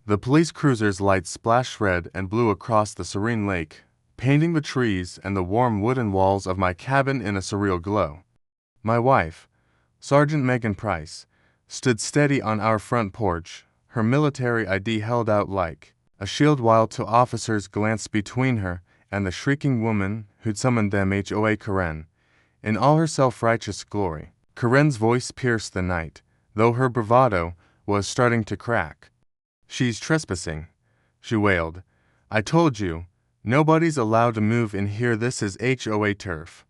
The police cruiser's lights splashed red and blue across the serene lake, painting the trees and the warm wooden walls of my cabin in a surreal glow. My wife, Sergeant Megan Price, stood steady on our front porch, her military ID held out like a shield while two officers glanced between her and the shrieking woman who'd summoned them, HOA Karen. In all her self-righteous glory, Karen's voice pierced the night, though her bravado was starting to crack. "She's trespassing," she wailed. "I told you, nobody's allowed to move in here. This is HOA turf."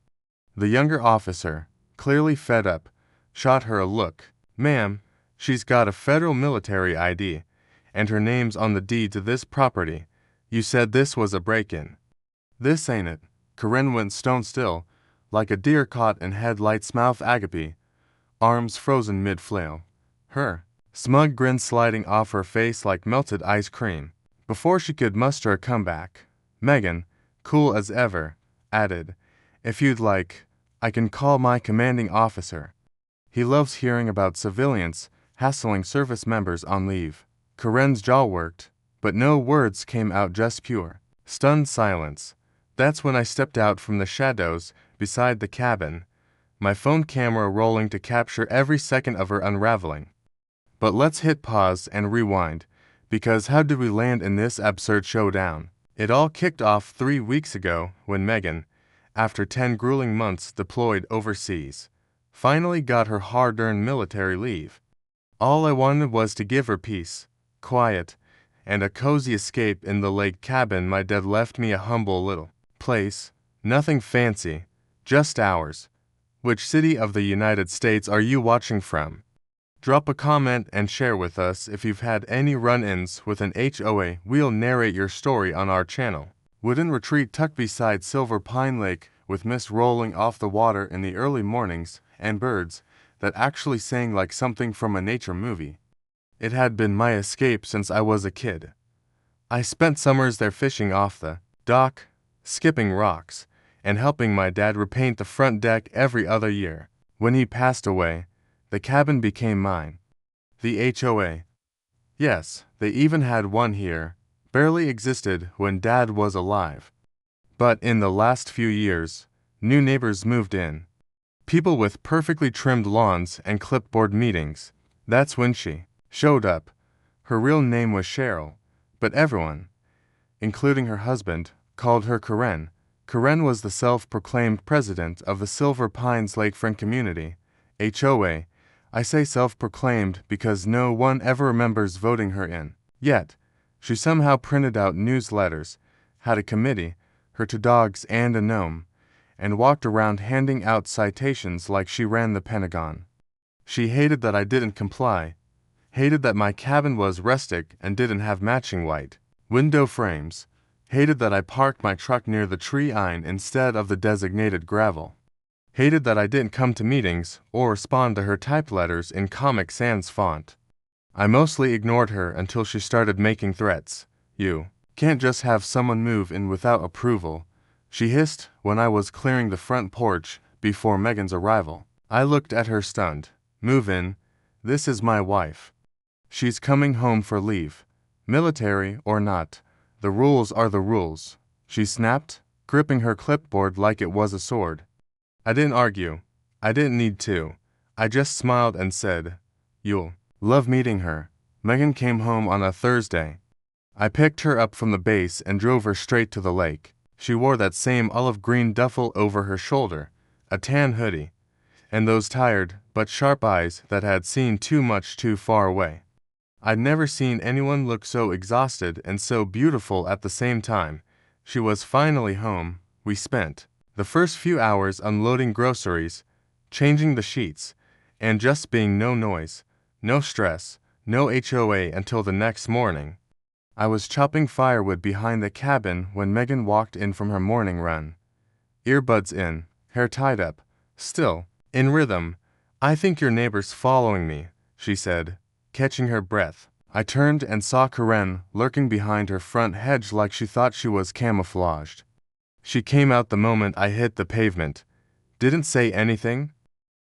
The younger officer, clearly fed up, shot her a look. "Ma'am, she's got a federal military ID, and her name's on the deed to this property. You said this was a break-in." "This ain't it." Karen went stone still, like a deer caught in headlights, mouth agape, arms frozen mid-flail. Her smug grin sliding off her face like melted ice cream. Before she could muster a comeback, Megan, cool as ever, added, "If you'd like, I can call my commanding officer. He loves hearing about civilians hassling service members on leave." Karen's jaw worked, but no words came out, just pure, stunned silence. That's when I stepped out from the shadows beside the cabin, my phone camera rolling to capture every second of her unraveling. But let's hit pause and rewind, because how did we land in this absurd showdown? It all kicked off 3 weeks ago when Megan, after 10 grueling months deployed overseas, finally got her hard-earned military leave. All I wanted was to give her peace, quiet, and a cozy escape in the lake cabin my dad left me, a humble little place, nothing fancy, just ours. Which city of the United States are you watching from? Drop a comment and share with us if you've had any run-ins with an HOA. We'll narrate your story on our channel. Wooden retreat tucked beside Silver Pine Lake, with mist rolling off the water in the early mornings and birds that actually sang like something from a nature movie. It had been my escape since I was a kid. I spent summers there fishing off the dock, skipping rocks, and helping my dad repaint the front deck every other year. When he passed away, the cabin became mine. The HOA. Yes, they even had one here, barely existed when Dad was alive. But in the last few years, new neighbors moved in. People with perfectly trimmed lawns and clipboard meetings. That's when she showed up. Her real name was Cheryl, but everyone, including her husband, called her Karen. Karen was the self-proclaimed president of the Silver Pines Lakefront Community, HOA. I say self-proclaimed because no one ever remembers voting her in. Yet, she somehow printed out newsletters, had a committee, her 2 dogs and a gnome, and walked around handing out citations like she ran the Pentagon. She hated that I didn't comply, hated that my cabin was rustic and didn't have matching white window frames, hated that I parked my truck near the tree line instead of the designated gravel. Hated that I didn't come to meetings or respond to her typed letters in Comic Sans font. I mostly ignored her until she started making threats. "You can't just have someone move in without approval," she hissed when I was clearing the front porch before Megan's arrival. I looked at her stunned. "Move in? This is my wife. She's coming home for leave. Military or not, the rules are the rules," she snapped, gripping her clipboard like it was a sword. I didn't argue. I didn't need to. I just smiled and said, "You'll love meeting her." Megan came home on a Thursday. I picked her up from the base and drove her straight to the lake. She wore that same olive-green duffel over her shoulder, a tan hoodie, and those tired but sharp eyes that had seen too much too far away. I'd never seen anyone look so exhausted and so beautiful at the same time. She was finally home. We spent the first few hours unloading groceries, changing the sheets, and just being no noise, no stress, no HOA until the next morning. I was chopping firewood behind the cabin when Megan walked in from her morning run. Earbuds in, hair tied up, still, in rhythm. "I think your neighbor's following me," she said, catching her breath. I turned and saw Karen lurking behind her front hedge like she thought she was camouflaged. She came out the moment I hit the pavement. Didn't say anything.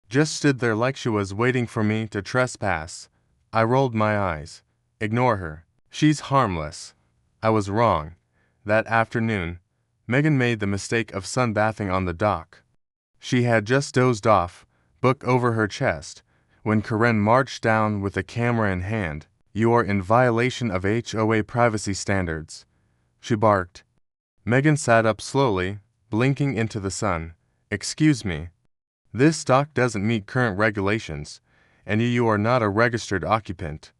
Just stood there like she was waiting for me to trespass. I rolled my eyes. "Ignore her," She's harmless. I was wrong. That afternoon, Megan made the mistake of sunbathing on the dock. She had just dozed off, book over her chest, when Karen marched down with a camera in hand. You are in violation of HOA privacy standards, she barked. Megan sat up slowly, blinking into the sun. Excuse me. This dock doesn't meet current regulations, and you are not a registered occupant.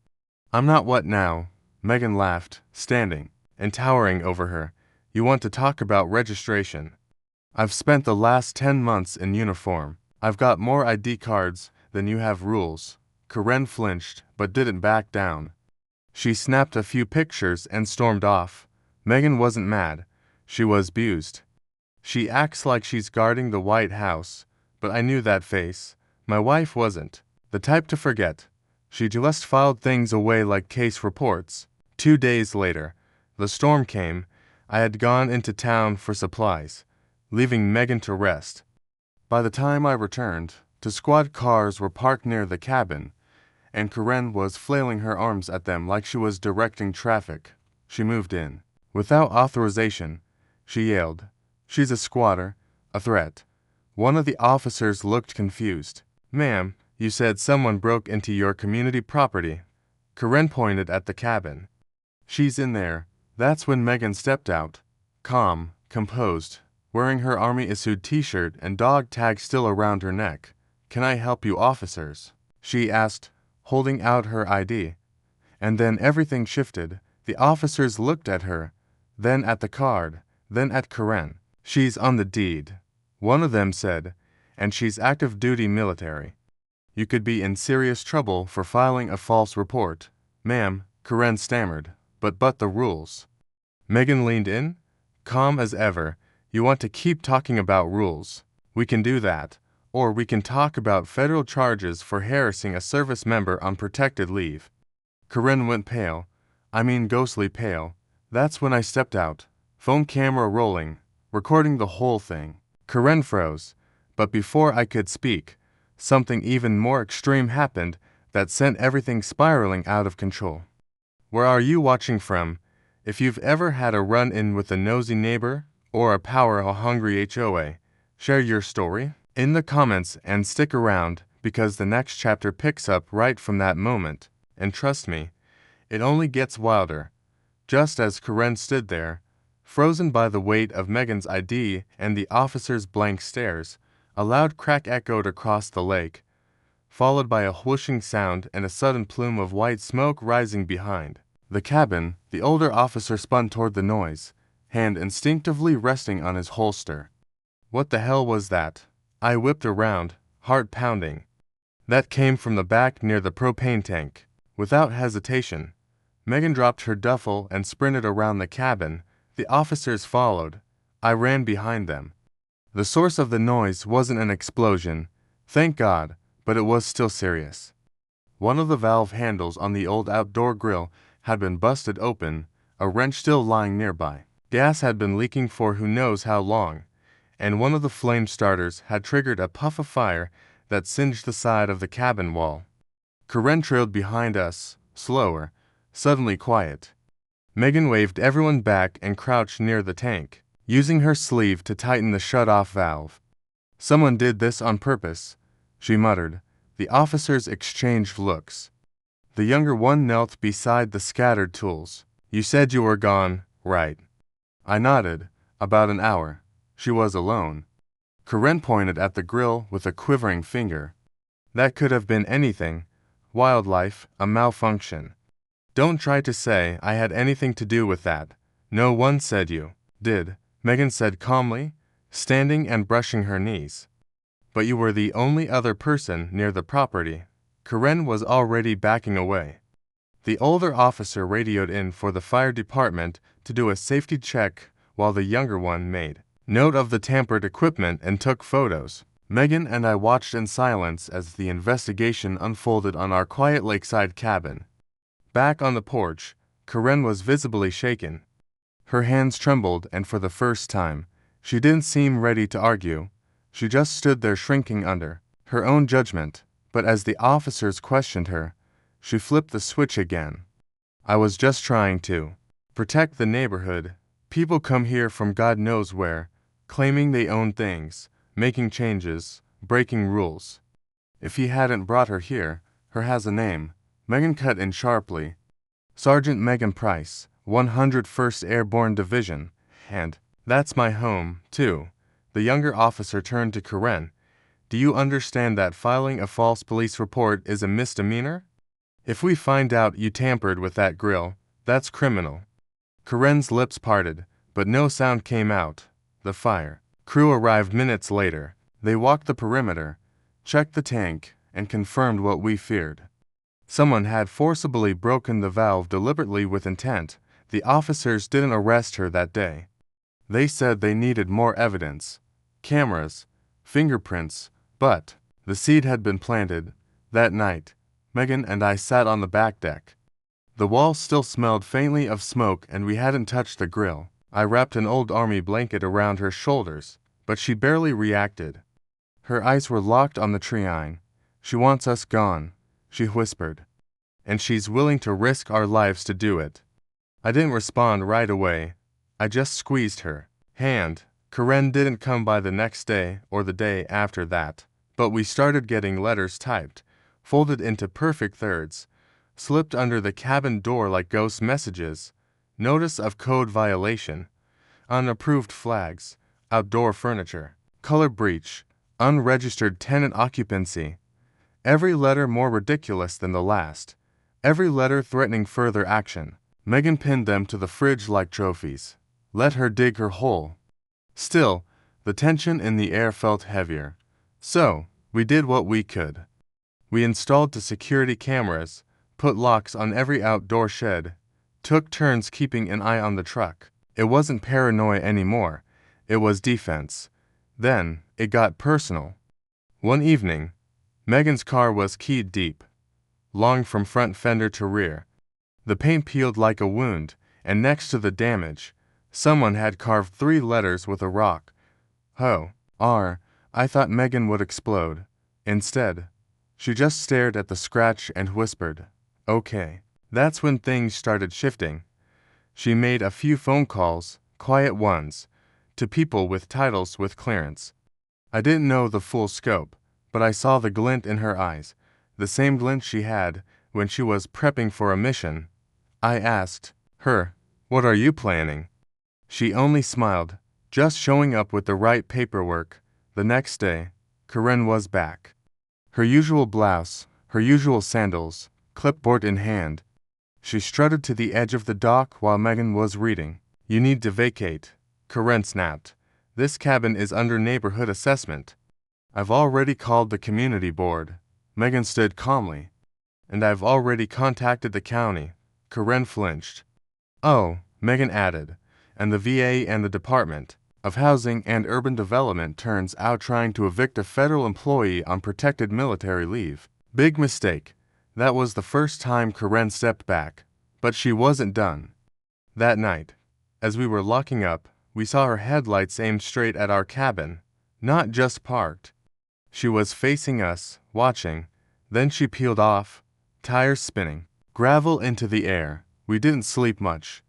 I'm not what now? Megan laughed, standing and towering over her. You want to talk about registration? I've spent the last 10 months in uniform. I've got more ID cards than you have rules. Karen flinched, but didn't back down. She snapped a few pictures and stormed off. Megan wasn't mad. She was abused. She acts like she's guarding the White House, but I knew that face. My wife wasn't the type to forget. She just filed things away like case reports. 2 days later, the storm came. I had gone into town for supplies, leaving Megan to rest. By the time I returned, 2 squad cars were parked near the cabin, and Karen was flailing her arms at them like she was directing traffic. She moved in. Without authorization, she yelled. She's a squatter, a threat. One of the officers looked confused. Ma'am, you said someone broke into your community property. Karen pointed at the cabin. She's in there. That's when Megan stepped out. Calm, composed, wearing her army-issued t-shirt and dog tag still around her neck. Can I help you, officers? She asked, holding out her ID. And then everything shifted. The officers looked at her, then at the card, then at Karen. She's on the deed, one of them said, and she's active duty military. You could be in serious trouble for filing a false report. Ma'am, Karen stammered, but the rules. Megan leaned in, calm as ever. You want to keep talking about rules. We can do that, or we can talk about federal charges for harassing a service member on protected leave. Karen went pale. I mean ghostly pale. That's when I stepped out, phone camera rolling, recording the whole thing. Karen froze, but before I could speak, something even more extreme happened that sent everything spiraling out of control. Where are you watching from? If you've ever had a run-in with a nosy neighbor or a power-hungry HOA, share your story in the comments and stick around because the next chapter picks up right from that moment. And trust me, it only gets wilder. Just as Karen stood there, frozen by the weight of Megan's ID and the officer's blank stares, a loud crack echoed across the lake, followed by a whooshing sound and a sudden plume of white smoke rising behind the cabin. The older officer spun toward the noise, hand instinctively resting on his holster. What the hell was that? I whipped around, heart pounding. That came from the back near the propane tank. Without hesitation, Megan dropped her duffel and sprinted around the cabin. The officers followed. I ran behind them. The source of the noise wasn't an explosion, thank God, but it was still serious. One of the valve handles on the old outdoor grill had been busted open, a wrench still lying nearby. Gas had been leaking for who knows how long, and one of the flame starters had triggered a puff of fire that singed the side of the cabin wall. Karen trailed behind us, slower, suddenly quiet. Megan waved everyone back and crouched near the tank, using her sleeve to tighten the shut-off valve. Someone did this on purpose, she muttered. The officers exchanged looks. The younger one knelt beside the scattered tools. You said you were gone, right? I nodded. About an hour. She was alone. Karen pointed at the grill with a quivering finger. That could have been anything. Wildlife, a malfunction. Don't try to say I had anything to do with that. No one said you did, Megan said calmly, standing and brushing her knees. But you were the only other person near the property. Karen was already backing away. The older officer radioed in for the fire department to do a safety check while the younger one made note of the tampered equipment and took photos. Megan and I watched in silence as the investigation unfolded on our quiet lakeside cabin. Back on the porch, Karen was visibly shaken. Her hands trembled, and for the first time, she didn't seem ready to argue. She just stood there shrinking under her own judgment. But as the officers questioned her, she flipped the switch again. I was just trying to protect the neighborhood. People come here from God knows where, claiming they own things, making changes, breaking rules. If he hadn't brought her here, her has a name. Megan cut in sharply. Sergeant Megan Price, 101st Airborne Division, and that's my home, too. The younger officer turned to Karen. Do you understand that filing a false police report is a misdemeanor? If we find out you tampered with that grill, that's criminal. Karen's lips parted, but no sound came out. The fire crew arrived minutes later. They walked the perimeter, checked the tank, and confirmed what we feared. Someone had forcibly broken the valve deliberately with intent. The officers didn't arrest her that day. They said they needed more evidence. Cameras, fingerprints, but the seed had been planted. That night, Megan and I sat on the back deck. The walls still smelled faintly of smoke and we hadn't touched the grill. I wrapped an old army blanket around her shoulders, but she barely reacted. Her eyes were locked on the triine. She wants us gone, she whispered. And she's willing to risk our lives to do it. I didn't respond right away. I just squeezed her hand. Karen didn't come by the next day or the day after that, but we started getting letters typed, folded into perfect thirds, slipped under the cabin door like ghost messages, notice of code violation, unapproved flags, outdoor furniture, color breach, unregistered tenant occupancy. Every letter more ridiculous than the last. Every letter threatening further action. Megan pinned them to the fridge like trophies. Let her dig her hole. Still, the tension in the air felt heavier. So, we did what we could. We installed the security cameras, put locks on every outdoor shed, took turns keeping an eye on the truck. It wasn't paranoia anymore. It was defense. Then, it got personal. One evening, Megan's car was keyed deep, long from front fender to rear. The paint peeled like a wound, and next to the damage, someone had carved 3 letters with a rock. Ho-R. I thought Megan would explode. Instead, she just stared at the scratch and whispered, "Okay." That's when things started shifting. She made a few phone calls, quiet ones, to people with titles with clearance. I didn't know the full scope, but I saw the glint in her eyes, the same glint she had when she was prepping for a mission. I asked her, "What are you planning?" She only smiled, just showing up with the right paperwork. The next day, Karen was back. Her usual blouse, her usual sandals, clipboard in hand. She strutted to the edge of the dock while Megan was reading. "You need to vacate," Karen snapped. "This cabin is under neighborhood assessment." "I've already called the community board." Megan stood calmly. "And I've already contacted the county." Karen flinched. "Oh," Megan added, "and the VA and the Department of Housing and Urban Development turns out trying to evict a federal employee on protected military leave." Big mistake. That was the first time Karen stepped back, but she wasn't done. That night, as we were locking up, we saw her headlights aimed straight at our cabin, not just parked. She was facing us, watching. Then she peeled off, tires spinning, gravel into the air. We didn't sleep much.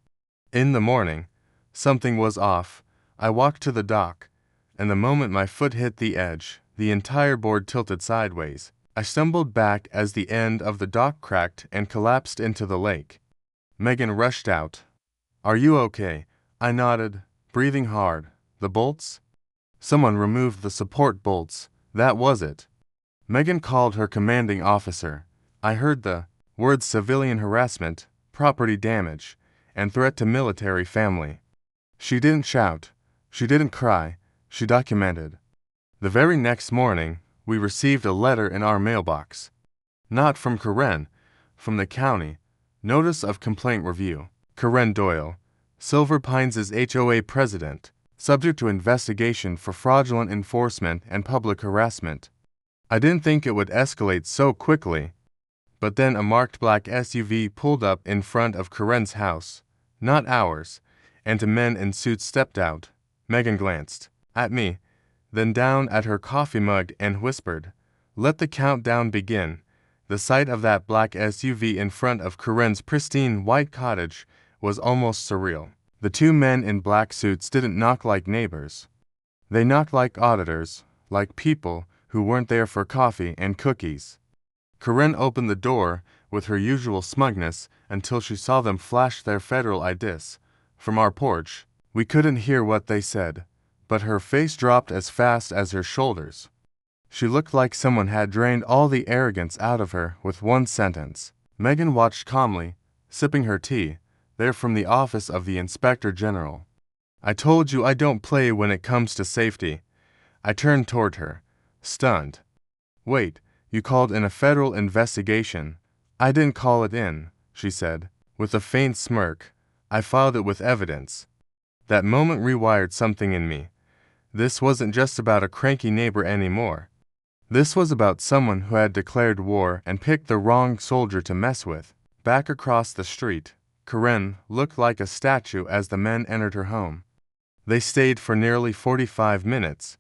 In the morning, something was off. I walked to the dock, and the moment my foot hit the edge, the entire board tilted sideways. I stumbled back as the end of the dock cracked and collapsed into the lake. Megan rushed out. "Are you okay?" I nodded, breathing hard. "The bolts?" Someone removed the support bolts. That was it. Megan called her commanding officer. I heard the words civilian harassment, property damage, and threat to military family. She didn't shout. She didn't cry. She documented. The very next morning, we received a letter in our mailbox. Not from Karen, from the county. Notice of complaint review. Karen Doyle, Silver Pines' HOA president, subject to investigation for fraudulent enforcement and public harassment. I didn't think it would escalate so quickly. But then a marked black SUV pulled up in front of Karen's house, not ours, and 2 men in suits stepped out. Megan glanced at me, then down at her coffee mug and whispered, "Let the countdown begin." The sight of that black SUV in front of Karen's pristine white cottage was almost surreal. The two men in black suits didn't knock like neighbors. They knocked like auditors, like people who weren't there for coffee and cookies. Karen opened the door with her usual smugness until she saw them flash their federal IDs. From our porch, we couldn't hear what they said, but her face dropped as fast as her shoulders. She looked like someone had drained all the arrogance out of her with one sentence. Megan watched calmly, sipping her tea, there from the office of the Inspector General. I told you I don't play when it comes to safety. I turned toward her, stunned. Wait, you called in a federal investigation? I didn't call it in, she said, with a faint smirk. I filed it with evidence. That moment rewired something in me. This wasn't just about a cranky neighbor anymore. This was about someone who had declared war and picked the wrong soldier to mess with. Back across the street, Karen looked like a statue as the men entered her home. They stayed for nearly 45 minutes.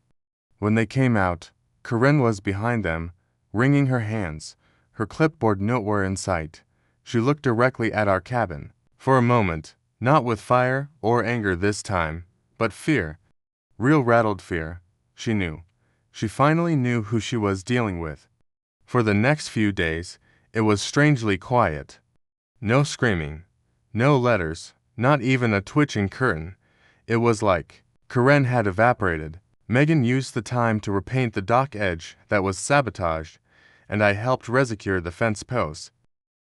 When they came out, Karen was behind them, wringing her hands, her clipboard nowhere in sight. She looked directly at our cabin. For a moment, not with fire or anger this time, but fear. Real rattled fear. She knew. She finally knew who she was dealing with. For the next few days, it was strangely quiet. No screaming. No letters. Not even a twitching curtain. It was like Karen had evaporated. Megan used the time to repaint the dock edge that was sabotaged, and I helped resecure the fence posts.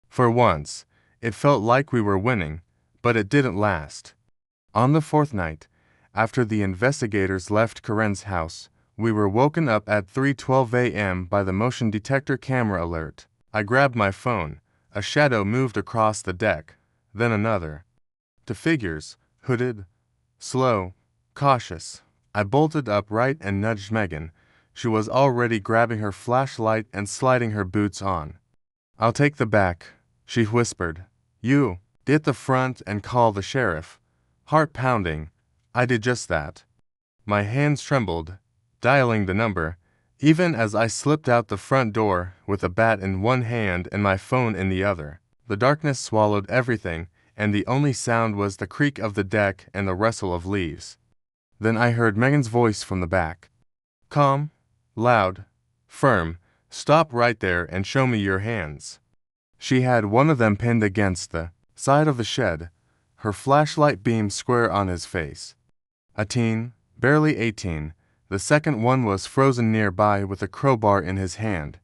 For once, it felt like we were winning, but it didn't last. On the fourth night, after the investigators left Karen's house, we were woken up at 3:12 a.m. by the motion detector camera alert. I grabbed my phone. A shadow moved across the deck, then another. To figures, hooded, slow, cautious. I bolted upright and nudged Megan. She was already grabbing her flashlight and sliding her boots on. I'll take the back, she whispered. You, get the front and call the sheriff. Heart pounding. I did just that. My hands trembled, dialing the number, even as I slipped out the front door with a bat in one hand and my phone in the other. The darkness swallowed everything, and the only sound was the creak of the deck and the rustle of leaves. Then I heard Megan's voice from the back. Calm, loud, firm. Stop right there and show me your hands. She had one of them pinned against the side of the shed, her flashlight beamed square on his face. A teen, barely 18, the second one was frozen nearby with a crowbar in his hand.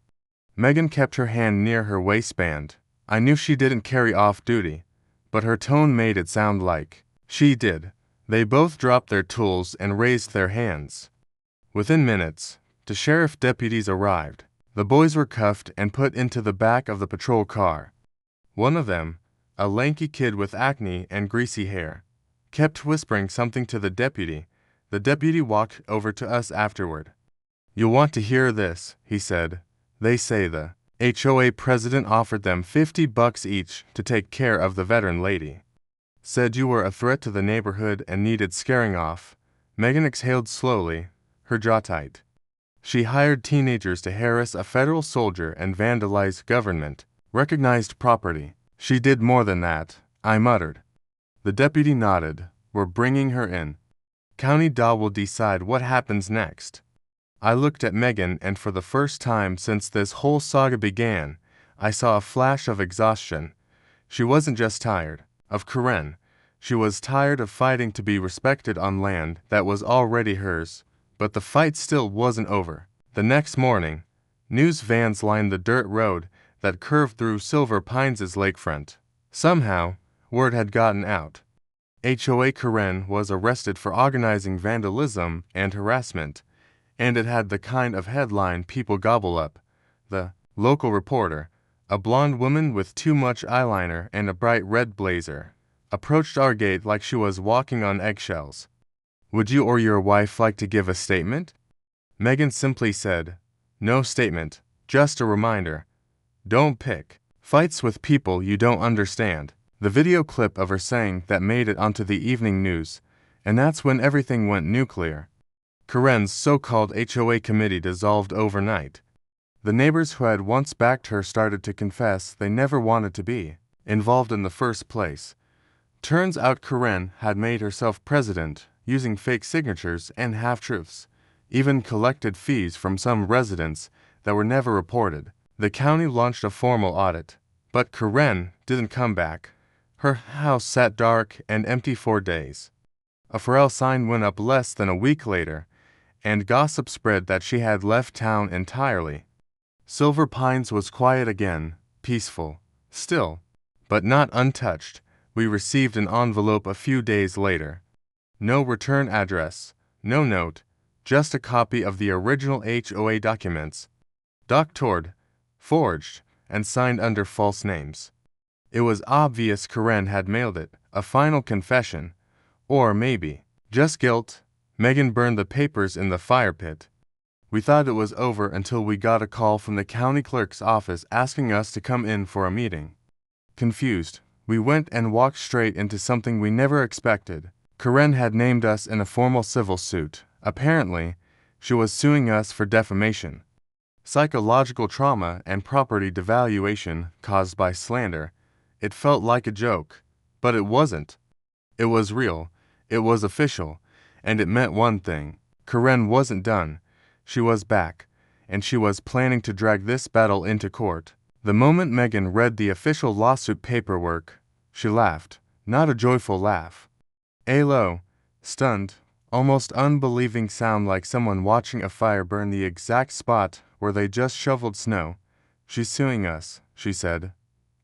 Megan kept her hand near her waistband. I knew she didn't carry off duty, but her tone made it sound like she did. They both dropped their tools and raised their hands. Within minutes, the sheriff deputies arrived. The boys were cuffed and put into the back of the patrol car. One of them, a lanky kid with acne and greasy hair, kept whispering something to the deputy. The deputy walked over to us afterward. You'll want to hear this, he said. They say the HOA president offered them $50 each to take care of the veteran lady. Said you were a threat to the neighborhood and needed scaring off. Megan exhaled slowly, her jaw tight. She hired teenagers to harass a federal soldier and vandalize government-recognized property. She did more than that, I muttered. The deputy nodded. We're bringing her in. County Daw will decide what happens next. I looked at Megan, and for the first time since this whole saga began, I saw a flash of exhaustion. She wasn't just tired of Karen. She was tired of fighting to be respected on land that was already hers. But the fight still wasn't over. The next morning, news vans lined the dirt road that curved through Silver Pines' lakefront. Somehow, word had gotten out. HOA Karen was arrested for organizing vandalism and harassment, and it had the kind of headline people gobble up. The local reporter, a blonde woman with too much eyeliner and a bright red blazer, approached our gate like she was walking on eggshells. Would you or your wife like to give a statement? Megan simply said, no statement, just a reminder. Don't pick fights with people you don't understand. The video clip of her saying that made it onto the evening news, and that's when everything went nuclear. Karen's so-called HOA committee dissolved overnight. The neighbors who had once backed her started to confess they never wanted to be involved in the first place. Turns out Karen had made herself president using fake signatures and half-truths, even collected fees from some residents that were never reported. The county launched a formal audit, but Karen didn't come back. Her house sat dark and empty for days. A for sale sign went up less than a week later, and gossip spread that she had left town entirely. Silver Pines was quiet again, peaceful, still, but not untouched. We received an envelope a few days later. No return address, no note, just a copy of the original HOA documents, doctored, forged, and signed under false names. It was obvious Karen had mailed it, a final confession, or maybe just guilt. Megan burned the papers in the fire pit. We thought it was over until we got a call from the county clerk's office asking us to come in for a meeting. Confused, we went and walked straight into something we never expected. Karen had named us in a formal civil suit. Apparently, she was suing us for defamation, psychological trauma, and property devaluation caused by slander. It felt like a joke, but it wasn't. It was real, it was official, and it meant one thing. Karen wasn't done. She was back, and she was planning to drag this battle into court. The moment Megan read the official lawsuit paperwork, she laughed, not a joyful laugh. A low, stunned, almost unbelieving sound like someone watching a fire burn the exact spot where they just shoveled snow. "She's suing us," she said.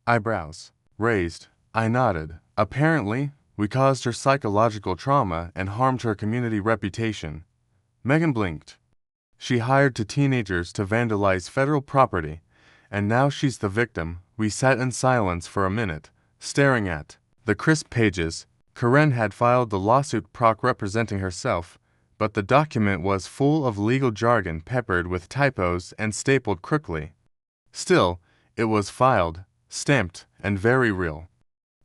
Eyebrows raised. I nodded. "Apparently, we caused her psychological trauma and harmed her community reputation." Megan blinked. "She hired two teenagers to vandalize federal property, and now she's the victim." We sat in silence for a minute, staring at the crisp pages. Karen had filed the lawsuit representing herself, but the document was full of legal jargon peppered with typos and stapled crookedly. Still, it was filed, stamped, and very real.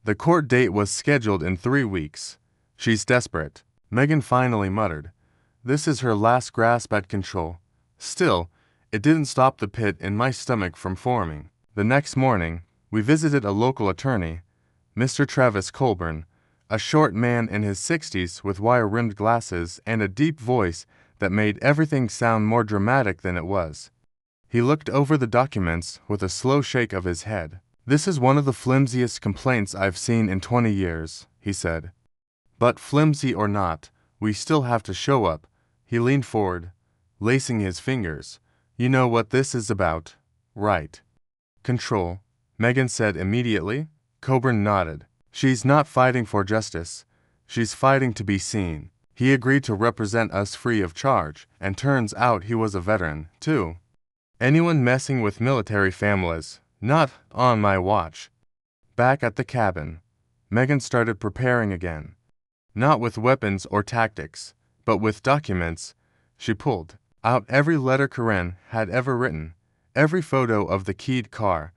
The court date was scheduled in 3 weeks. "She's desperate," Megan finally muttered. "This is her last grasp at control." Still, it didn't stop the pit in my stomach from forming. The next morning, we visited a local attorney, Mr. Travis Colburn, a short man in his 60s with wire-rimmed glasses and a deep voice that made everything sound more dramatic than it was. He looked over the documents with a slow shake of his head. "This is one of the flimsiest complaints I've seen in 20 years, he said. "But flimsy or not, we still have to show up." He leaned forward, lacing his fingers. "You know what this is about, right?" "Control," Megan said immediately. Coburn nodded. "She's not fighting for justice. She's fighting to be seen." He agreed to represent us free of charge, and turns out he was a veteran, too. "Anyone messing with military families, not on my watch." Back at the cabin, Megan started preparing again. Not with weapons or tactics, but with documents. She pulled out every letter Karen had ever written, every photo of the keyed car,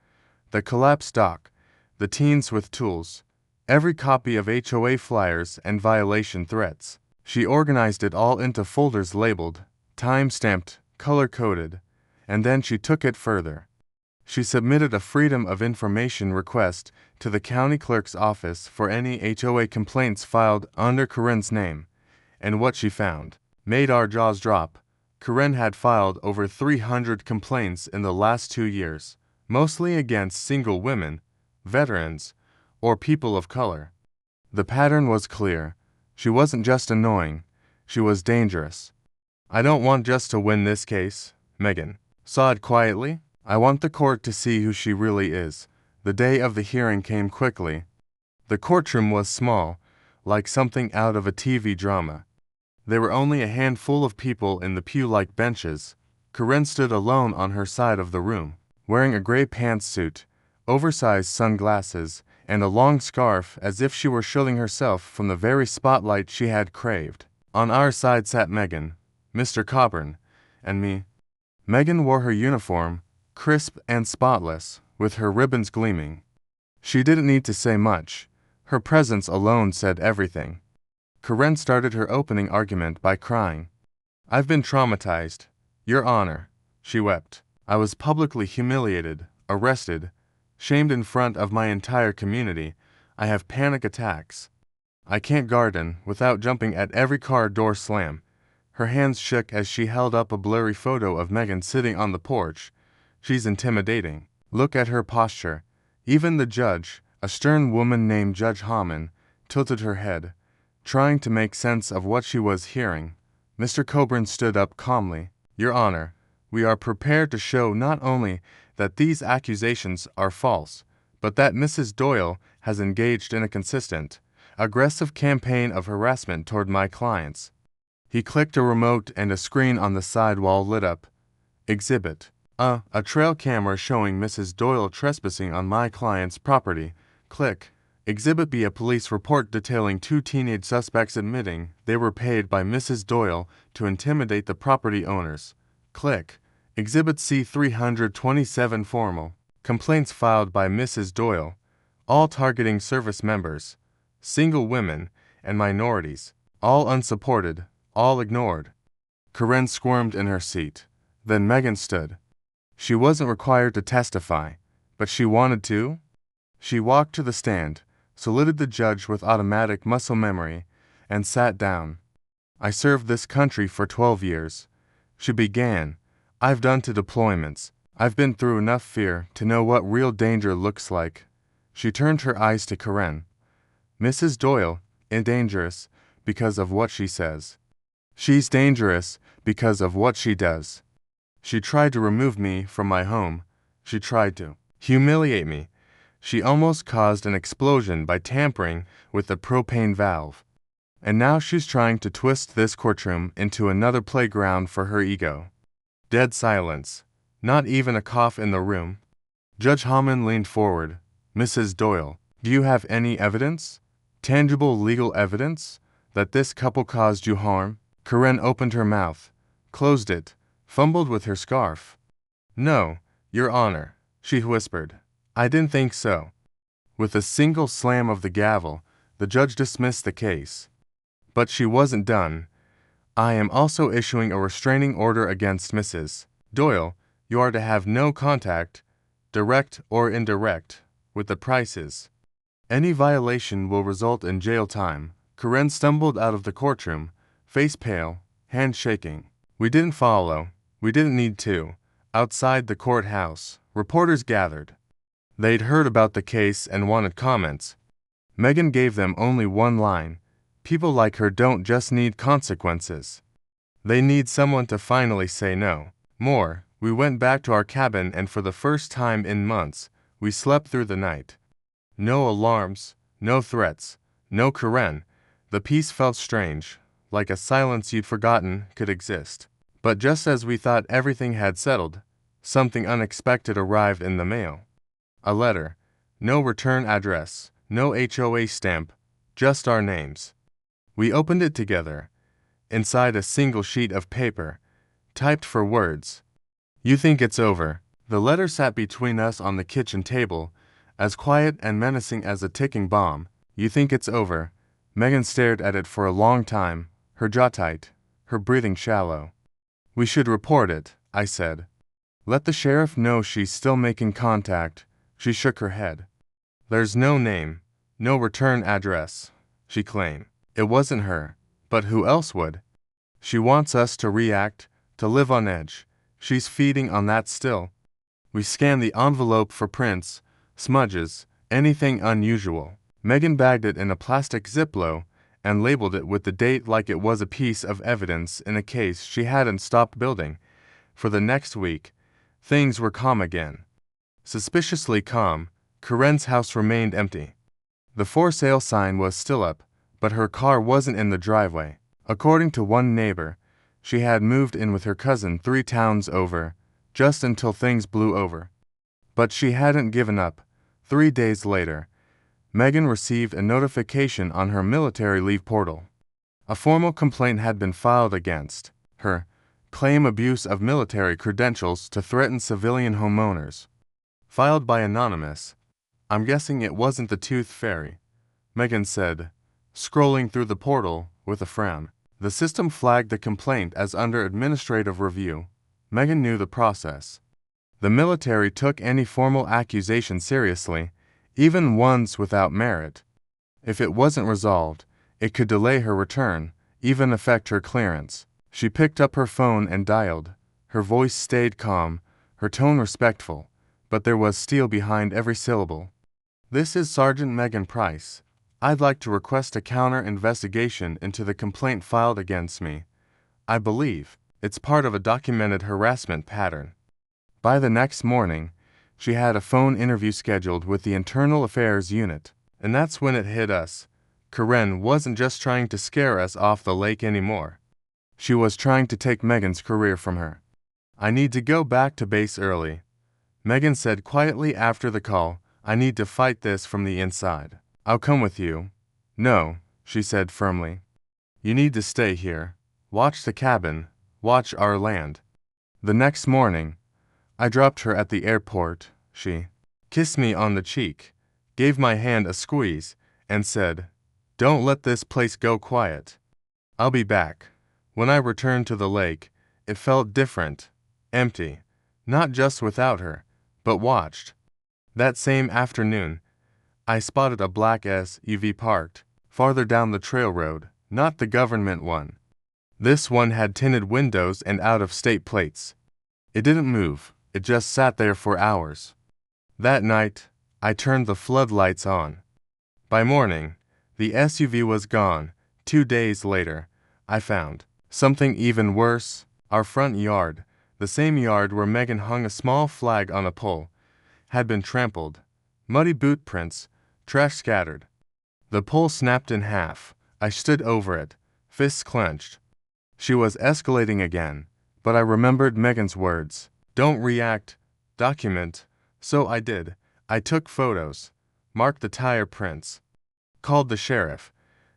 the collapsed dock, the teens with tools, every copy of HOA flyers and violation threats. She organized it all into folders labeled, time-stamped, color-coded, and then she took it further. She submitted a Freedom of Information request to the county clerk's office for any HOA complaints filed under Karen's name, and what she found made our jaws drop. Karen had filed over 300 complaints in the last 2 years, mostly against single women, veterans, or people of color. The pattern was clear. She wasn't just annoying, she was dangerous. "I don't want just to win this case," Megan said quietly. "I want the court to see who she really is." The day of the hearing came quickly. The courtroom was small, like something out of a TV drama. There were only a handful of people in the pew-like benches. Karen stood alone on her side of the room, wearing a gray pantsuit, oversized sunglasses, and a long scarf as if she were shielding herself from the very spotlight she had craved. On our side sat Megan, Mr. Coburn, and me. Megan wore her uniform, crisp and spotless, with her ribbons gleaming. She didn't need to say much. Her presence alone said everything. Karen started her opening argument by crying. "I've been traumatized, Your Honor," she wept. I was publicly humiliated, arrested, shamed in front of my entire community. I have panic attacks. I can't garden without jumping at every car door slam. Her hands shook as she held up a blurry photo of Megan sitting on the porch. She's intimidating. Look at her posture. Even the judge, a stern woman named Judge Hammond, tilted her head, trying to make sense of what she was hearing. Mr. Coburn stood up calmly. Your Honor, we are prepared to show not only that these accusations are false, but that Mrs. Doyle has engaged in a consistent, aggressive campaign of harassment toward my clients. He clicked a remote and a screen on the side wall lit up. Exhibit A trail camera showing Mrs. Doyle trespassing on my client's property. Click. Exhibit B, a police report detailing 2 teenage suspects admitting they were paid by Mrs. Doyle to intimidate the property owners. Click. Exhibit C, 327 formal complaints filed by Mrs. Doyle, all targeting service members, single women, and minorities, all unsupported, all ignored. Karen squirmed in her seat. Then Megan stood. She wasn't required to testify, but she wanted to. She walked to the stand, saluted the judge with automatic muscle memory, and sat down. I served this country for 12 years. She began. I've done 2 deployments. I've been through enough fear to know what real danger looks like. She turned her eyes to Karen. Mrs. Doyle is dangerous because of what she says. She's dangerous because of what she does. She tried to remove me from my home. She tried to humiliate me. She almost caused an explosion by tampering with the propane valve. And now she's trying to twist this courtroom into another playground for her ego. Dead silence. Not even a cough in the room. Judge Hammond leaned forward. Mrs. Doyle, do you have any evidence? Tangible legal evidence that this couple caused you harm? Karen opened her mouth, closed it, fumbled with her scarf. No, Your Honor, she whispered. I didn't think so. With a single slam of the gavel, the judge dismissed the case. But she wasn't done. I am also issuing a restraining order against Mrs. Doyle. You are to have no contact, direct or indirect, with the Prices. Any violation will result in jail time. Karen stumbled out of the courtroom, face pale, hand shaking. We didn't follow. We didn't need to. Outside the courthouse, reporters gathered. They'd heard about the case and wanted comments. Megan gave them only one line. People like her don't just need consequences. They need someone to finally say no. More, we went back to our cabin and for the first time in months, we slept through the night. No alarms, no threats, no Karen. The peace felt strange, like a silence you'd forgotten could exist. But just as we thought everything had settled, something unexpected arrived in the mail. A letter. No return address, no HOA stamp, just our names. We opened it together. Inside a single sheet of paper, typed for words. You think it's over. The letter sat between us on the kitchen table, as quiet and menacing as a ticking bomb. You think it's over. Megan stared at it for a long time, her jaw tight, her breathing shallow. We should report it, I said. Let the sheriff know she's still making contact. She shook her head. There's no name, no return address, she claimed. It wasn't her, but who else would? She wants us to react, to live on edge. She's feeding on that still. We scanned the envelope for prints, smudges, anything unusual. Megan bagged it in a plastic Ziploc and labeled it with the date like it was a piece of evidence in a case she hadn't stopped building. For the next week, things were calm again. Suspiciously calm. Karen's house remained empty. The for sale sign was still up, but her car wasn't in the driveway. According to one neighbor, she had moved in with her cousin 3 towns over, just until things blew over. But she hadn't given up. 3 days later, Megan received a notification on her military leave portal. A formal complaint had been filed against her, claim abuse of military credentials to threaten civilian homeowners. Filed by Anonymous. I'm guessing it wasn't the Tooth Fairy, Megan said, scrolling through the portal with a frown. The system flagged the complaint as under administrative review. Megan knew the process. The military took any formal accusation seriously, even ones without merit. If it wasn't resolved, it could delay her return, even affect her clearance. She picked up her phone and dialed. Her voice stayed calm, her tone respectful, but there was steel behind every syllable. "This is Sergeant Megan Price. I'd like to request a counter-investigation into the complaint filed against me. I believe it's part of a documented harassment pattern." By the next morning, she had a phone interview scheduled with the Internal Affairs Unit. And that's when it hit us. Karen wasn't just trying to scare us off the lake anymore. She was trying to take Megan's career from her. "I need to go back to base early," Megan said quietly after the call. "I need to fight this from the inside." "I'll come with you." "No," she said firmly. "You need to stay here. Watch the cabin. Watch our land." The next morning, I dropped her at the airport. She kissed me on the cheek, gave my hand a squeeze, and said, "Don't let this place go quiet. I'll be back." When I returned to the lake, it felt different, empty, not just without her, but watched. That same afternoon, I spotted a black SUV parked farther down the trail road, not the government one. This one had tinted windows and out-of-state plates. It didn't move, it just sat there for hours. That night, I turned the floodlights on. By morning, the SUV was gone. 2 days later, I found something even worse. Our front yard, the same yard where Megan hung a small flag on a pole, had been trampled. Muddy boot prints, trash scattered. The pole snapped in half. I stood over it, fists clenched. She was escalating again, but I remembered Megan's words. "Don't react, document." So I did. I took photos, marked the tire prints, called the sheriff.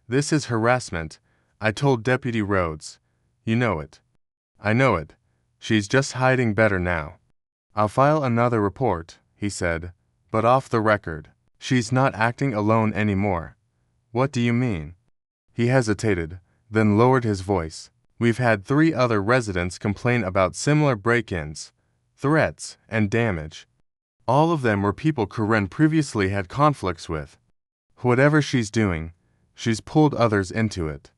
"This is harassment," I told Deputy Rhodes. "You know it." "I know it. She's just hiding better now." "I'll file another report," he said, "but off the record. She's not acting alone anymore." "What do you mean?" He hesitated, then lowered his voice. "We've had 3 other residents complain about similar break-ins, threats, and damage. All of them were people Karen previously had conflicts with. Whatever she's doing, she's pulled others into it."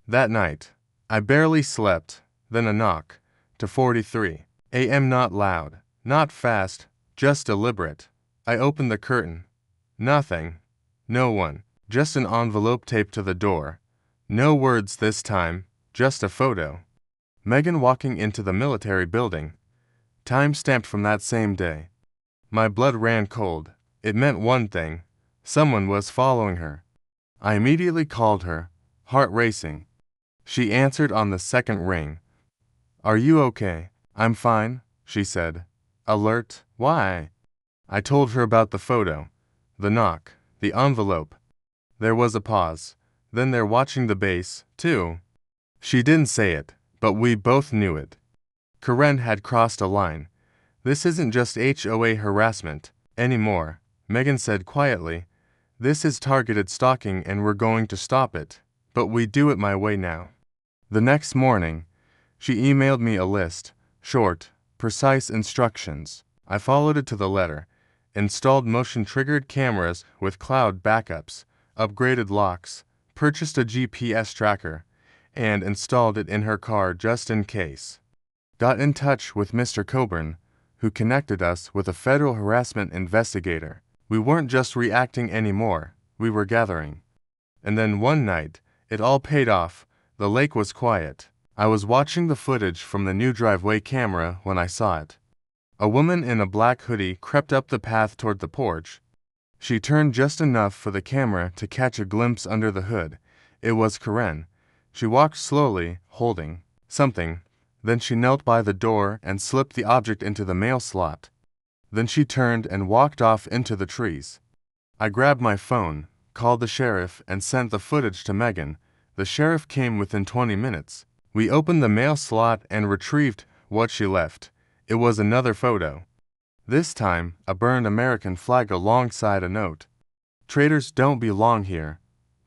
That night, I barely slept, then a knock, to 43 a.m. Not loud, not fast, just deliberate. I opened the curtain. Nothing. No one. Just an envelope taped to the door. No words this time, just a photo. Megan walking into the military building. Time stamped from that same day. My blood ran cold. It meant one thing. Someone was following her. I immediately called her, heart racing. She answered on the second ring. "Are you okay?" "I'm fine," she said. Alert. "Why?" I told her about the photo, the knock, the envelope. There was a pause. "Then they're watching the base, too." She didn't say it, but we both knew it. Karen had crossed a line. "This isn't just HOA harassment anymore," Megan said quietly. "This is targeted stalking and we're going to stop it. But we do it my way now." The next morning, she emailed me a list, short, precise instructions. I followed it to the letter. Installed motion-triggered cameras with cloud backups, upgraded locks, purchased a GPS tracker, and installed it in her car just in case. Got in touch with Mr. Coburn, who connected us with a federal harassment investigator. We weren't just reacting anymore, we were gathering. And then one night, it all paid off. The lake was quiet. I was watching the footage from the new driveway camera when I saw it. A woman in a black hoodie crept up the path toward the porch. She turned just enough for the camera to catch a glimpse under the hood. It was Karen. She walked slowly, holding something. Then she knelt by the door and slipped the object into the mail slot. Then she turned and walked off into the trees. I grabbed my phone, called the sheriff, and sent the footage to Megan. The sheriff came within 20 minutes. We opened the mail slot and retrieved what she left. It was another photo. This time, a burned American flag alongside a note. "Traitors don't belong here."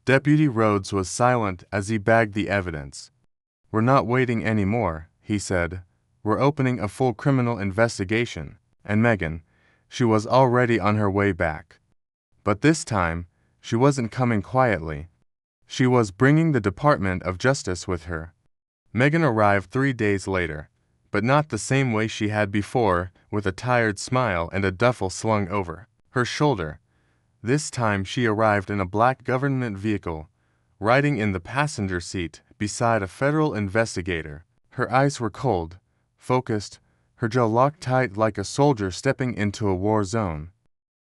Deputy Rhodes was silent as he bagged the evidence. "We're not waiting anymore," he said. "We're opening a full criminal investigation." And Megan, she was already on her way back. But this time, she wasn't coming quietly. She was bringing the Department of Justice with her. Megan arrived 3 days later, but not the same way she had before, with a tired smile and a duffel slung over her shoulder. This time she arrived in a black government vehicle, riding in the passenger seat beside a federal investigator. Her eyes were cold, focused, her jaw locked tight like a soldier stepping into a war zone.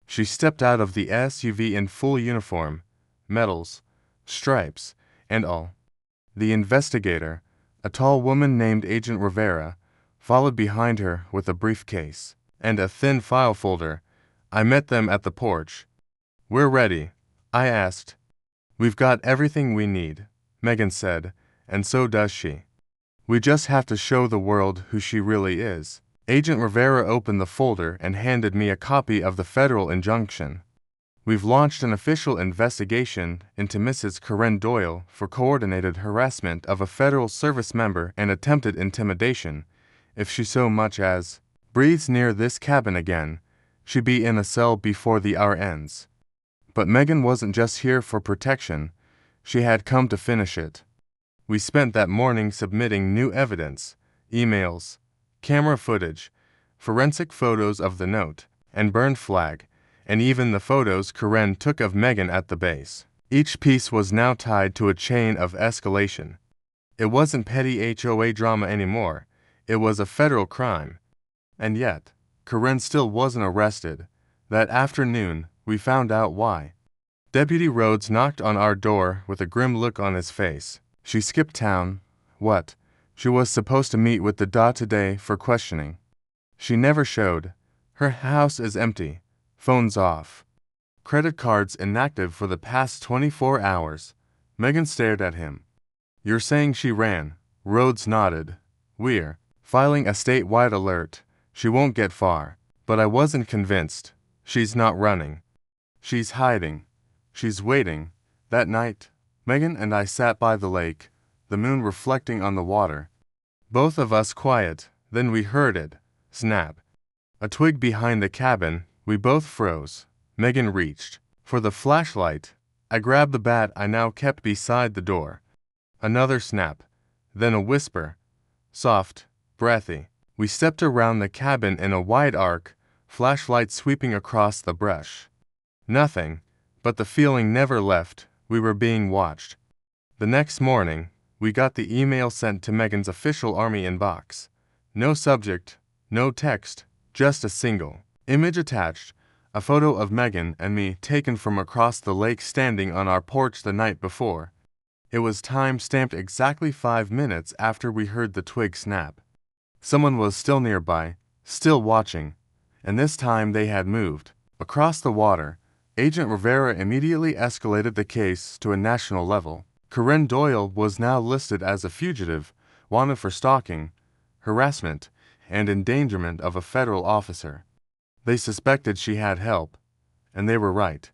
She stepped out of the SUV in full uniform, medals, stripes, and all. The investigator, a tall woman named Agent Rivera, followed behind her with a briefcase and a thin file folder. I met them at the porch. "We're ready," I asked. "We've got everything we need," Megan said, "and so does she. We just have to show the world who she really is." Agent Rivera opened the folder and handed me a copy of the federal injunction. "We've launched an official investigation into Mrs. Karen Doyle for coordinated harassment of a federal service member and attempted intimidation. If she so much as breathes near this cabin again, she'd be in a cell before the hour ends." But Megan wasn't just here for protection, she had come to finish it. We spent that morning submitting new evidence, emails, camera footage, forensic photos of the note, and burned flag, and even the photos Karen took of Megan at the base. Each piece was now tied to a chain of escalation. It wasn't petty HOA drama anymore, it was a federal crime. And yet, Karen still wasn't arrested. That afternoon, we found out why. Deputy Rhodes knocked on our door with a grim look on his face. She skipped town. What? She was supposed to meet with the DA today for questioning. She never showed. Her house is empty. Phones off. Credit cards inactive for the past 24 hours. Megan stared at him. "You're saying she ran?" Rhodes nodded. "We're filing a statewide alert. She won't get far." But I wasn't convinced. She's not running. She's hiding. She's waiting. That night, Megan and I sat by the lake, the moon reflecting on the water. Both of us quiet, then we heard it. Snap. A twig behind the cabin. We both froze. Megan reached for the flashlight. I grabbed the bat I now kept beside the door. Another snap. Then a whisper. Soft, breathy. We stepped around the cabin in a wide arc, flashlight sweeping across the brush. Nothing, but the feeling never left. We were being watched. The next morning, we got the email sent to Megan's official Army inbox. No subject, no text, just a single image attached, a photo of Megan and me taken from across the lake standing on our porch the night before. It was time-stamped exactly 5 minutes after we heard the twig snap. Someone was still nearby, still watching, and this time they had moved. Across the water, Agent Rivera immediately escalated the case to a national level. Karen Doyle was now listed as a fugitive, wanted for stalking, harassment, and endangerment of a federal officer. They suspected she had help, and they were right.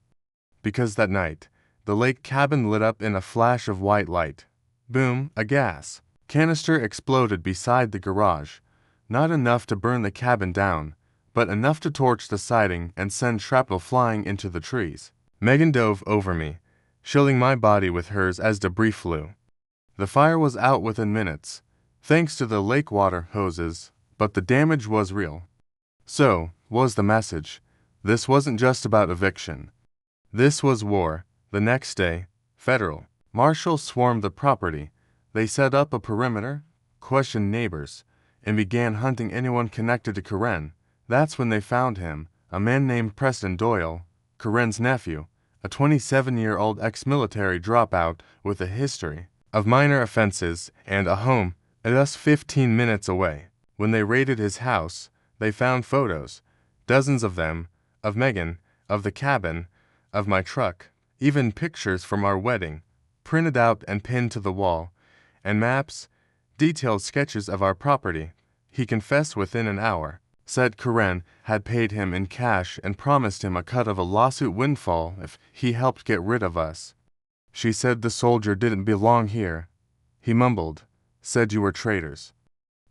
Because that night, the lake cabin lit up in a flash of white light. Boom, a gas canister exploded beside the garage. Not enough to burn the cabin down, but enough to torch the siding and send shrapnel flying into the trees. Megan dove over me, shielding my body with hers as debris flew. The fire was out within minutes, thanks to the lake water hoses, but the damage was real. So, was the message. This wasn't just about eviction. This was war. The next day, federal marshals swarmed the property. They set up a perimeter, questioned neighbors, and began hunting anyone connected to Karen. That's when they found him, a man named Preston Doyle, Karen's nephew, a 27-year-old ex-military dropout with a history of minor offenses and a home just 15 minutes away. When they raided his house, they found photos, dozens of them, of Megan, of the cabin, of my truck, even pictures from our wedding, printed out and pinned to the wall, and maps, detailed sketches of our property. He confessed within an hour, said Karen had paid him in cash and promised him a cut of a lawsuit windfall if he helped get rid of us. She said the soldier didn't belong here. He mumbled, said you were traitors.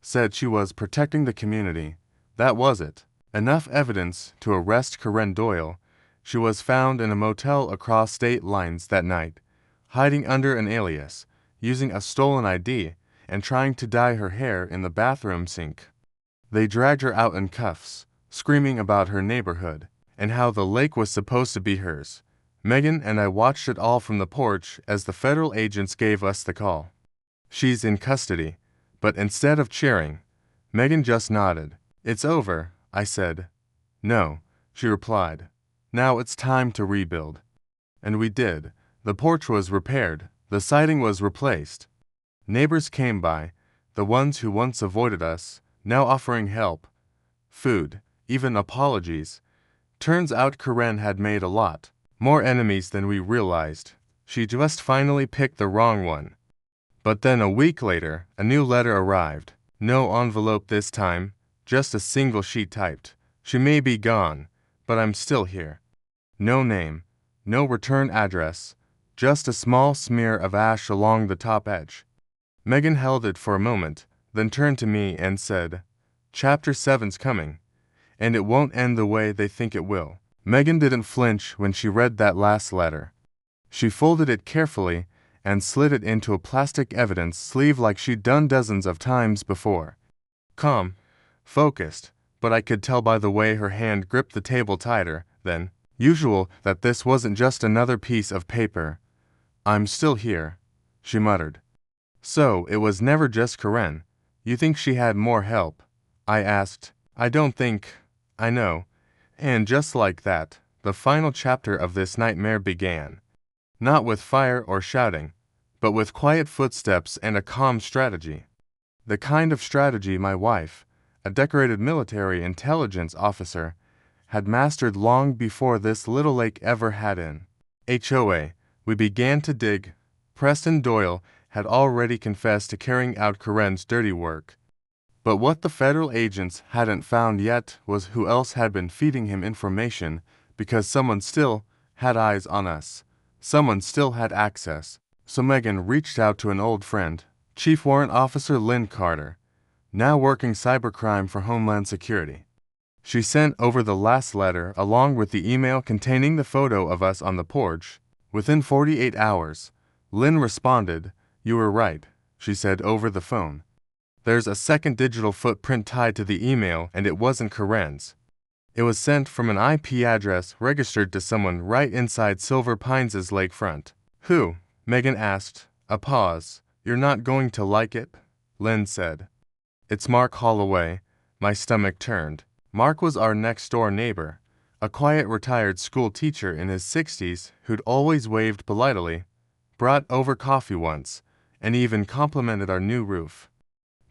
Said she was protecting the community. That was it. Enough evidence to arrest Karen Doyle. She was found in a motel across state lines that night, hiding under an alias, using a stolen ID, and trying to dye her hair in the bathroom sink. They dragged her out in cuffs, screaming about her neighborhood, and how the lake was supposed to be hers. Megan and I watched it all from the porch as the federal agents gave us the call. She's in custody. But instead of cheering, Megan just nodded. It's over, I said. No, she replied. Now it's time to rebuild. And we did. The porch was repaired. The siding was replaced. Neighbors came by, the ones who once avoided us, now offering help, food, even apologies. Turns out Karen had made a lot more enemies than we realized. She just finally picked the wrong one. But then a week later, a new letter arrived. No envelope this time, just a single sheet typed. She may be gone, but I'm still here. No name, no return address, just a small smear of ash along the top edge. Megan held it for a moment, then turned to me and said, Chapter 7's coming, and it won't end the way they think it will. Megan didn't flinch when she read that last letter. She folded it carefully and slid it into a plastic evidence sleeve like she'd done dozens of times before. Calm, focused, but I could tell by the way her hand gripped the table tighter than usual that this wasn't just another piece of paper. I'm still here, she muttered. So it was never just Karen. You think she had more help? I asked. I don't think. I know. And just like that, the final chapter of this nightmare began. Not with fire or shouting, but with quiet footsteps and a calm strategy. The kind of strategy my wife, a decorated military intelligence officer, had mastered long before this little lake ever had in HOA. We began to dig. Preston Doyle had already confessed to carrying out Karen's dirty work. But what the federal agents hadn't found yet was who else had been feeding him information, because someone still had eyes on us. Someone still had access. So Megan reached out to an old friend, Chief Warrant Officer Lynn Carter, now working cybercrime for Homeland Security. She sent over the last letter along with the email containing the photo of us on the porch. Within 48 hours, Lynn responded, You were right, she said over the phone. There's a second digital footprint tied to the email, and it wasn't Karen's. It was sent from an IP address registered to someone right inside Silver Pines' lakefront. Who? Megan asked. A pause. You're not going to like it? Lynn said. It's Mark Holloway. My stomach turned. Mark was our next-door neighbor, a quiet retired school teacher in his 60s who'd always waved politely, brought over coffee once, and even complimented our new roof.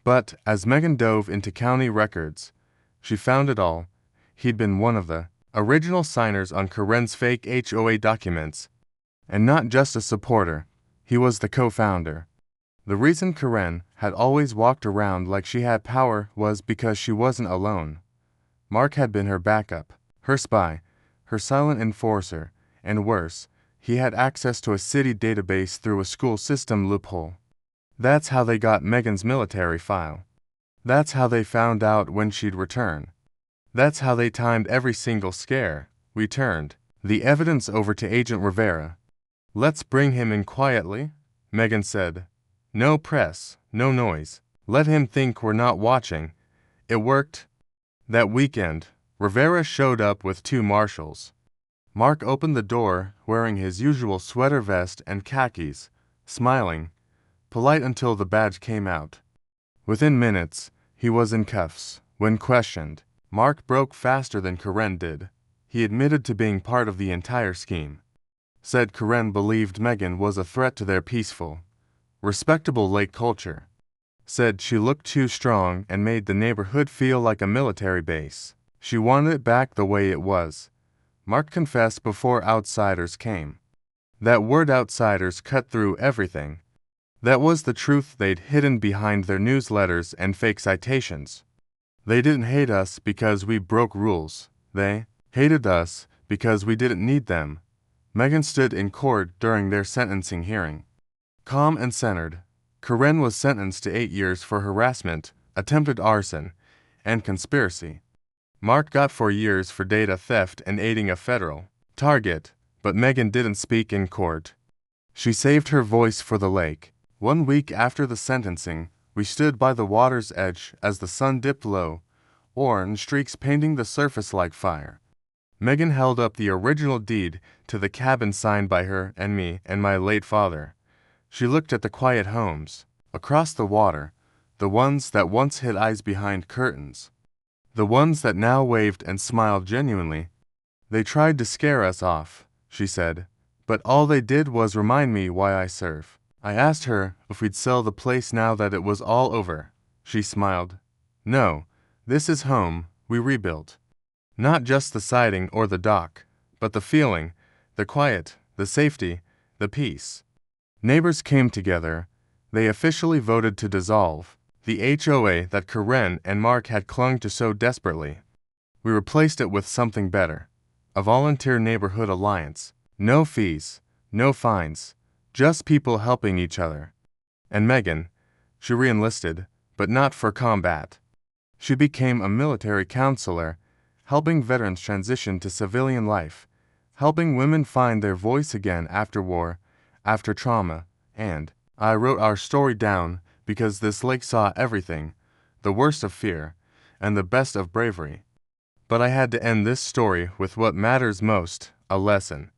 But as Megan dove into county records, she found it all. He'd been one of the original signers on Karen's fake HOA documents, and not just a supporter, he was the co-founder. The reason Karen had always walked around like she had power was because she wasn't alone. Mark had been her backup, her spy, her silent enforcer, and worse, he had access to a city database through a school system loophole. That's how they got Megan's military file. That's how they found out when she'd return. That's how they timed every single scare. We turned the evidence over to Agent Rivera. Let's bring him in quietly, Megan said. No press, no noise. Let him think we're not watching. It worked. That weekend, Rivera showed up with 2 marshals. Mark opened the door wearing his usual sweater vest and khakis, smiling, polite until the badge came out. Within minutes, he was in cuffs. When questioned, Mark broke faster than Karen did. He admitted to being part of the entire scheme. Said Karen believed Megan was a threat to their peaceful, respectable lake culture. Said she looked too strong and made the neighborhood feel like a military base. She wanted it back the way it was. Mark confessed before outsiders came. That word outsiders cut through everything. That was the truth they'd hidden behind their newsletters and fake citations. They didn't hate us because we broke rules. They hated us because we didn't need them. Megan stood in court during their sentencing hearing. Calm and centered, Karen was sentenced to 8 years for harassment, attempted arson, and conspiracy. Mark got 4 years for data theft and aiding a federal target, but Megan didn't speak in court. She saved her voice for the lake. 1 week after the sentencing, we stood by the water's edge as the sun dipped low, orange streaks painting the surface like fire. Megan held up the original deed to the cabin signed by her and me and my late father. She looked at the quiet homes across the water, the ones that once hid eyes behind curtains, the ones that now waved and smiled genuinely. They tried to scare us off, she said, but all they did was remind me why I serve. I asked her if we'd sell the place now that it was all over. She smiled. No, this is home, we rebuilt. Not just the siding or the dock, but the feeling, the quiet, the safety, the peace. Neighbors came together. They officially voted to dissolve the HOA that Karen and Mark had clung to so desperately. We replaced it with something better. A volunteer neighborhood alliance. No fees, no fines, just people helping each other. And Megan, she re-enlisted, but not for combat. She became a military counselor, helping veterans transition to civilian life, helping women find their voice again after war, after trauma, and I wrote our story down because this lake saw everything, the worst of fear, and the best of bravery. But I had to end this story with what matters most, a lesson.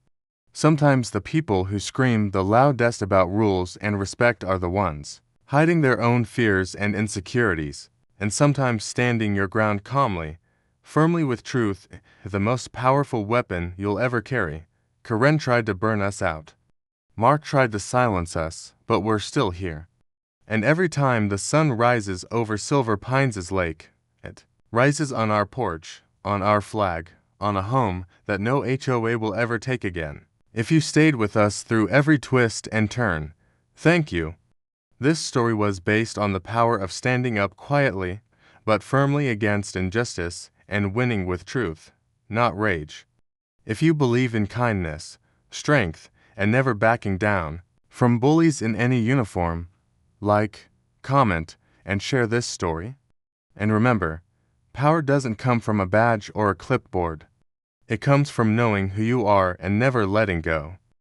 Sometimes the people who scream the loudest about rules and respect are the ones hiding their own fears and insecurities, and sometimes standing your ground calmly, firmly with truth, the most powerful weapon you'll ever carry. Karen tried to burn us out. Mark tried to silence us, but we're still here. And every time the sun rises over Silver Pines' lake, it rises on our porch, on our flag, on a home that no HOA will ever take again. If you stayed with us through every twist and turn, thank you. This story was based on the power of standing up quietly, but firmly against injustice and winning with truth, not rage. If you believe in kindness, strength, and never backing down from bullies in any uniform, like, comment, and share this story. And remember, power doesn't come from a badge or a clipboard. It comes from knowing who you are and never letting go.